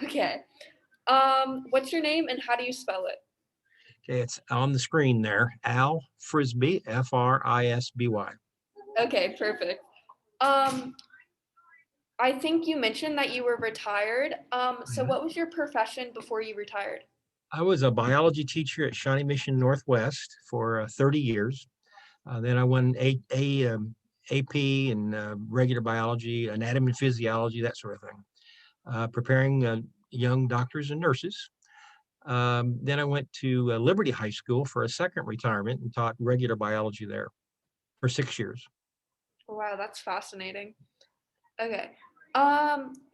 Okay. What's your name and how do you spell it? Okay, it's on the screen there. Al Frisbee, Frisby. Okay, perfect. Um, I think you mentioned that you were retired. So Mhm. what was your profession before you retired? I was a biology teacher at Shawnee Mission Northwest for 30 years. Then I won AP and regular biology, anatomy and physiology, that sort of thing, preparing young doctors and nurses. Then I went to Liberty High School for a second retirement and taught regular biology there for 6 years. Wow, that's fascinating. Okay.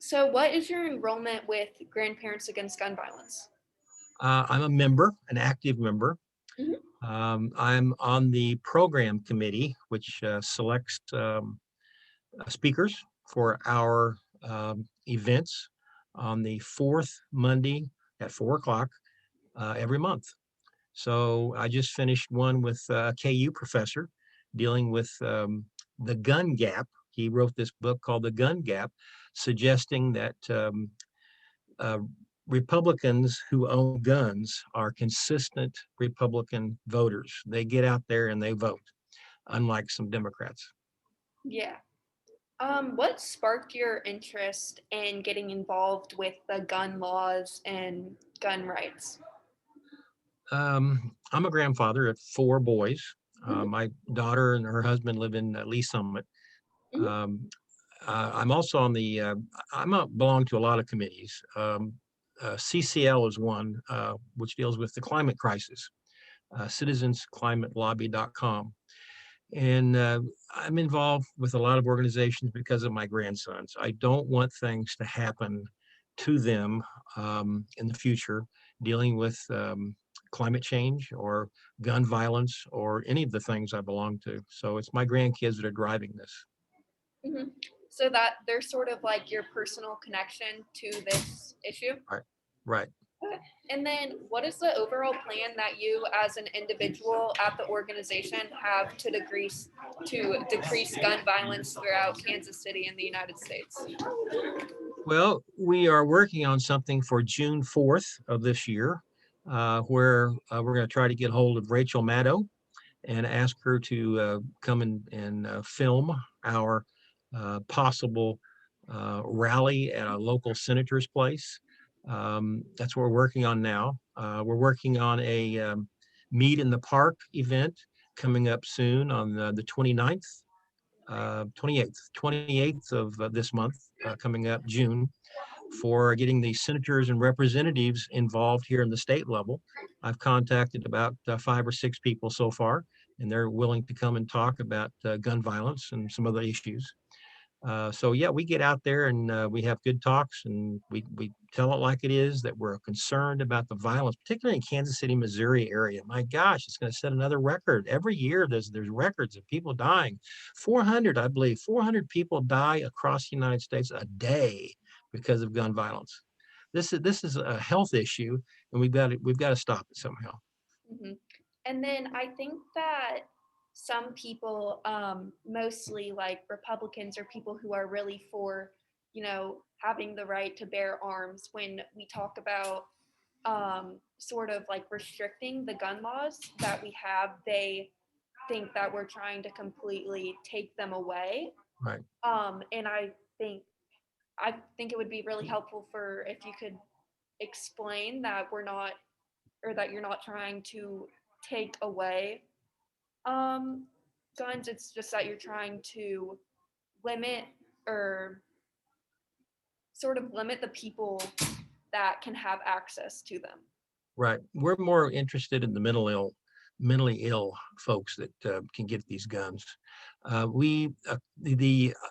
So what is your enrollment with Grandparents Against Gun Violence? I'm a member, an active member. Mhm. I'm on the program committee, which selects speakers for our events on the fourth Monday at 4 o'clock every month. So I just finished one with a KU professor dealing with the gun gap. He wrote this book called The Gun Gap, suggesting that uh, Republicans who own guns are consistent Republican voters. They get out there and they vote, unlike some Democrats. Yeah. What sparked your interest in getting involved with the gun laws and gun rights? I'm a grandfather of four boys. Mhm, My daughter and her husband live in Lee Summit. mhm, Um, I'm also on the, belong to a lot of committees. CCL is one, which deals with the climate crisis, citizensclimatelobby.com. And I'm involved with a lot of organizations because of my grandsons. I don't want things to happen to them in the future, dealing with climate change or gun violence or any of the things I belong to. So it's my grandkids that are driving this. mhm. So that there's sort of like your personal connection to this issue. Right. Right. Okay. And then what is the overall plan that you as an individual at the organization have to decrease gun violence throughout Kansas City and the United States? Well, we are working on something for June 4th of this year, where we're going to try to get hold of Rachel Maddow and ask her to come and film our possible rally at a local senator's place. That's what we're working on now. We're working on a Meet in the Park event coming up soon on the 29th, 28th of this month, coming up June, for getting the senators and representatives involved here in the state level. I've contacted about 5 or 6 people so far, and they're willing to come and talk about gun violence and some other issues. So yeah, we get out there and we have good talks, and we tell it like it is, that we're concerned about the violence, particularly in Kansas City, Missouri area. My gosh, it's going to set another record. Every year there's records of people dying. 400, I believe, 400 people die across the United States a day because of gun violence. This is a health issue, and we've got to stop it somehow. Mhm. And then I think that some people, mostly like Republicans or people who are really for, having the right to bear arms, when we talk about sort of like restricting the gun laws that we have, they think that we're trying to completely take them away. Right. And I think it would be really helpful for if you could explain that we're not, or that you're not trying to take away um, guns. It's just that you're trying to limit, or sort of limit the people that can have access to them. Right. We're more interested in the mentally ill folks that can get these guns. We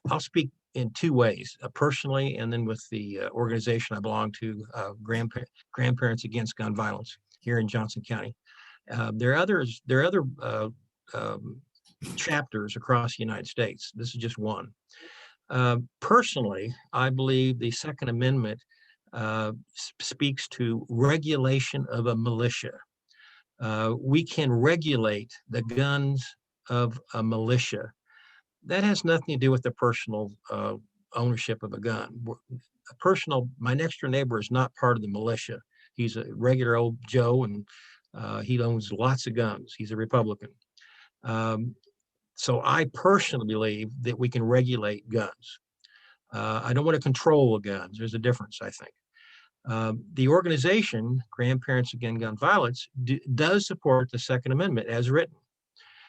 I'll speak in two ways, personally, and then with the organization I belong to, Grandparents Against Gun Violence here in Johnson County. There are others. There are other um, chapters across the United States. This is just one. Personally, I believe the Second Amendment speaks to regulation of a militia. We can regulate the guns of a militia. That has nothing to do with the personal ownership of a gun. my next door neighbor is not part of the militia. He's a regular old Joe, and he owns lots of guns. He's a Republican. Um, so I personally believe that we can regulate guns. I don't want to control the guns. There's a difference, I think. The organization, Grandparents Against Gun Violence, does support the Second Amendment as written.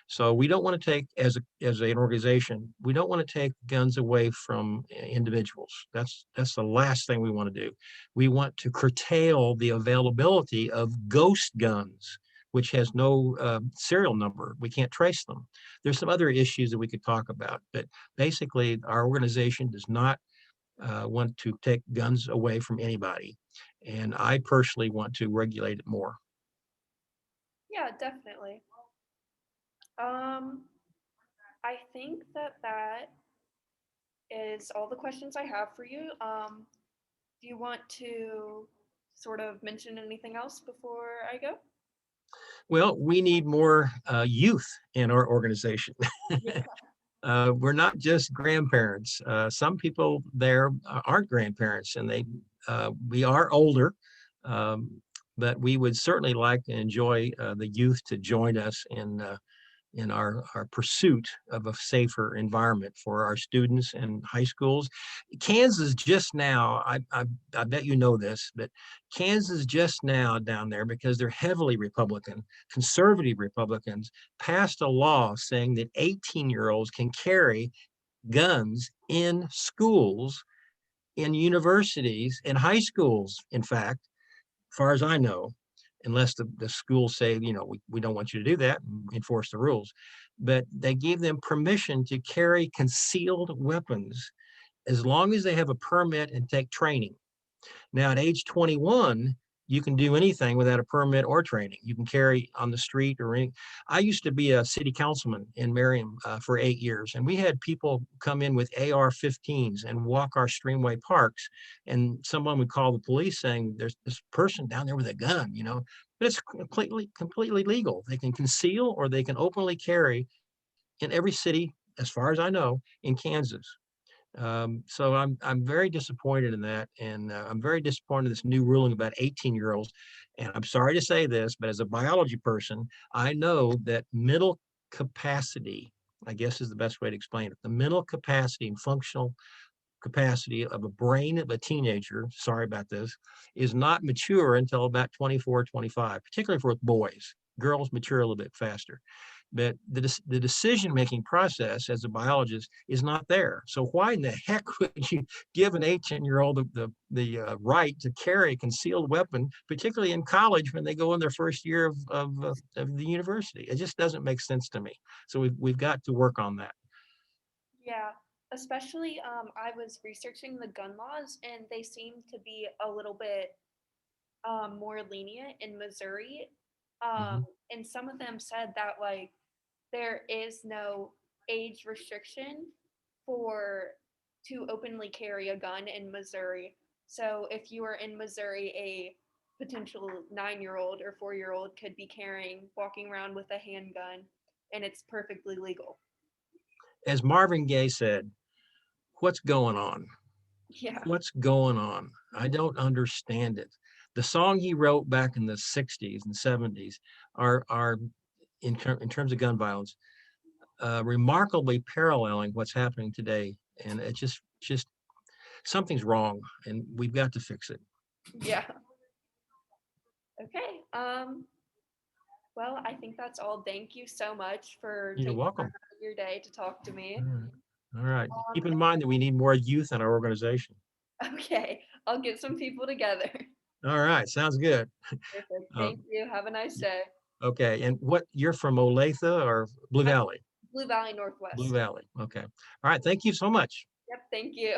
So we don't want to take, as an organization, we don't want to take guns away from individuals. That's the last thing we want to do. We want to curtail the availability of ghost guns, which has no serial number. We can't trace them. There's some other issues that we could talk about, but basically our organization does not want to take guns away from anybody. And I personally want to regulate it more. Yeah, definitely. Um, I think that is all the questions I have for you. Do you want to sort of mention anything else before I go? Well, we need more youth in our organization. Yeah. We're not just grandparents. Some people there aren't grandparents, and we are older, um, but we would certainly like to enjoy the youth to join us in our pursuit of a safer environment for our students and high schools. Kansas just now, I bet you know this, but Kansas just now down there, because they're heavily Republican, conservative Republicans, passed a law saying that 18-year-olds can carry guns in schools, in universities, in high schools, in fact, as far as I know, unless the schools say, we don't want you to do that and enforce the rules. But they gave them permission to carry concealed weapons as long as they have a permit and take training. Now, at age 21, you can do anything without a permit or training. You can carry on the street or any. I used to be a city councilman in Merriam for 8 years, and we had people come in with AR-15s and walk our streamway parks, and someone would call the police saying, "There's this person down there with a gun," but it's completely legal. They can conceal or they can openly carry in every city, as far as I know, in Kansas. So I'm very disappointed in that, and I'm very disappointed in this new ruling about 18-year-olds. And I'm sorry to say this, but as a biology person, I know that mental capacity, I guess is the best way to explain it, the mental capacity and functional capacity of a brain of a teenager, sorry about this, is not mature until about 24, 25, particularly for boys. Girls mature a little bit faster. But the decision-making process as a biologist is not there. So why in the heck would you give an 18-year-old the right to carry a concealed weapon, particularly in college when they go in their first year of the university? It just doesn't make sense to me. So we've got to work on that. Yeah, especially I was researching the gun laws and they seem to be a little bit more lenient in Missouri. Mhm. And some of them said that like there is no age restriction for to openly carry a gun in Missouri. So if you are in Missouri, a potential 9-year-old or 4-year-old could be walking around with a handgun, and it's perfectly legal. As Marvin Gaye said, what's going on? Yeah. What's going on? I don't understand it. The song he wrote back in the 60s and 70s are in terms of gun violence, remarkably paralleling what's happening today. And it just something's wrong, and we've got to fix it. Yeah. Okay. Well, I think that's all. Thank you so much for You're taking time welcome. out of your day to talk to me. All right. All right. Keep in Um, mind that we need more youth in our organization. okay, I'll get some people together. All right. Sounds good. Perfect. Thank Um, you. Have a nice day. okay. And you're from Olathe or Blue I'm Valley? Blue Valley Blue Northwest. Valley. Okay. All right. Thank you so much. Yep. Thank you.